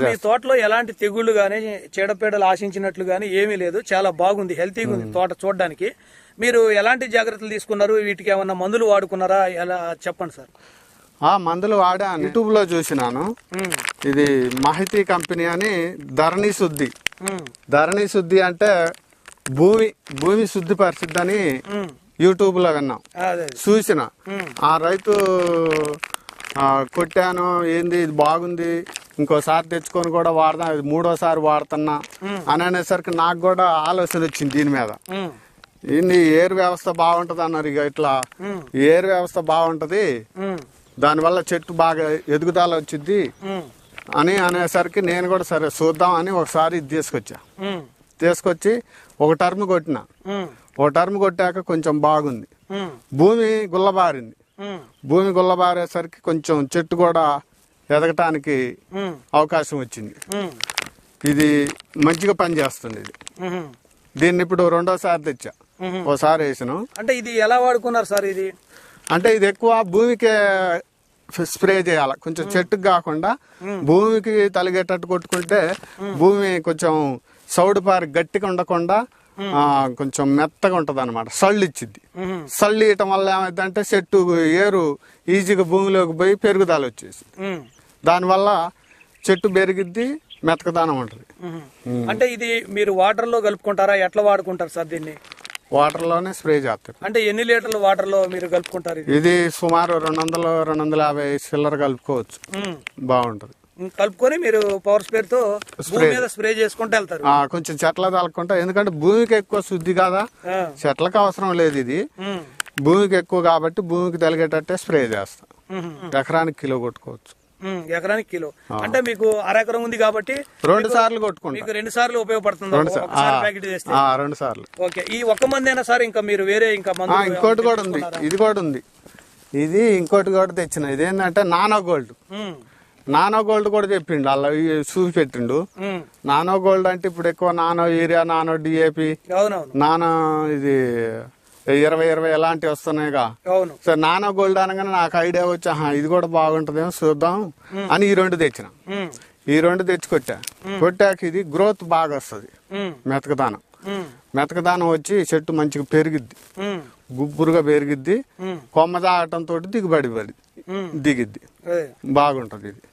మీ తోటలో ఎలాంటి తెగుళ్లు గానీ చీడపీడలు ఆశించినట్లు గానీ ఏమీ లేదు, చాలా బాగుంది, హెల్తీగా ఉంది తోట చూడడానికి. మీరు ఎలాంటి జాగ్రత్తలు తీసుకున్నారు, వీటికి ఏమన్నా మందులు వాడుకున్నారా, ఎలా చెప్పండి సార్. మందులు వాడాను, యూట్యూబ్ లో చూసినాను. ఇది మాహితి కంపెనీ అని ధరణి శుద్ధి. ధరణి శుద్ధి అంటే భూమి శుద్ధి పరిచిద్దని యూట్యూబ్ లో విన్నాం, చూసిన. ఆ రైతు కొట్టాను, ఏంది ఇది బాగుంది, ఇంకోసారి తెచ్చుకొని కూడా వాడదాం, ఇది 3వ సారి వాడుతున్నా అని అనేసరికి నాకు కూడా ఆలోచన వచ్చింది దీని మీద. ఇది ఏరు వ్యవస్థ బాగుంటది అన్నారు. ఇక ఇట్లా ఏరు వ్యవస్థ బాగుంటది, దానివల్ల చెట్టు బాగా ఎదుగుదల వచ్చింది అని అనేసరికి నేను కూడా సరే చూద్దాం అని ఒకసారి ఇది తీసుకొచ్చి ఒక టర్మ్ కొట్టిన. ఒక టర్మ్ కొట్టాక కొంచెం బాగుంది, భూమి గుల్లబారింది. భూమి గుల్లబారేసరికి కొంచెం చెట్టు కూడా ఎదగటానికి అవకాశం వచ్చింది. ఇది మంచిగా పనిచేస్తుంది. ఇది దీన్ని ఇప్పుడు 2వ సారి తెచ్చా, ఓసారి వేసాను. అంటే ఇది ఎలా వాడుకున్నారు సార్? ఇది అంటే ఇది ఎక్కువ భూమికే స్ప్రే చేయాలి, కొంచెం చెట్టుకు కాకుండా భూమికి తలిగేటట్టు కొట్టుకుంటే భూమి కొంచెం సౌడుపారి గట్టిగా ఉండకుండా కొంచెం మెత్తగా ఉంటది అనమాట. సళ్ళు ఇచ్చిద్ది. సళ్ళు ఇయటం వల్ల ఏమైందంటే చెట్టు ఏరు ఈజీగా భూమిలోకి పోయి పెరుగుదల వచ్చేసి దానివల్ల చెట్టు పెరిగిద్ది, మెత్తకదానం ఉంటది. అంటే ఇది మీరు వాటర్ లో కలుపుకుంటారా, ఎట్లా వాడుకుంటారు సార్ దీన్ని? వాటర్ లోనే స్ప్రే చేస్తారు. అంటే ఎన్ని లీటర్లు వాటర్ లో మీరు కలుపుకుంటారు? ఇది సుమారు 200-250 చిల్లర కలుపుకోవచ్చు, బాగుంటది. కలుపుకొని మీరు పవర్ స్ప్రే తో స్ప్రే చేసుకుంటూ వెళ్తారు. కొంచెం చెట్ల తలుకుంటా, ఎందుకంటే భూమికి ఎక్కువ శుద్ధి కదా, చెట్లకు అవసరం లేదు. ఇది భూమికి ఎక్కువ కాబట్టి భూమికి తలిగేటట్టే స్ప్రే చేస్తా. ఎకరానికి కిలో కొట్టుకోవచ్చు. ఎకరానికి కిలో అంటే మీకు అరెకరం ఉంది కాబట్టి 2 సార్లు కొట్టుకుంటా. మీకు 2 సార్లు ఉపయోగపడుతుంది. 2 సార్లు. ఓకే, ఈ ఒక్క మందేనా సార్? ఇంకా మీరు వేరే ఇంకా ఇంకోటి కూడా ఉంది, ఇది కూడా ఉంది. ఇది ఇంకోటి కూడా తెచ్చిన. ఇదేంటంటే నానో గోల్డ్. నానో గోల్డ్ కూడా చెప్పిండు, అలా చూసి పెట్టిండు. నానో గోల్డ్ అంటే ఇప్పుడు ఎక్కువ nano urea, nano DAP, nano ఇది 20 ఎలాంటివి వస్తున్నాయిగా. సరే నానో గోల్డ్ అనగానే నాకు ఐడియా వచ్చి ఇది కూడా బాగుంటదేమో చూద్దాం అని ఈ 2 తెచ్చిన. ఈ 2 తెచ్చి కొట్టాక ఇది గ్రోత్ బాగా వస్తుంది. మెతకదానం వచ్చి చెట్టు మంచిగా పెరిగిద్ది, గుబ్బురుగా పెరిగిద్ది, కొమ్మ తాగటంతో దిగిద్ది, బాగుంటది ఇది.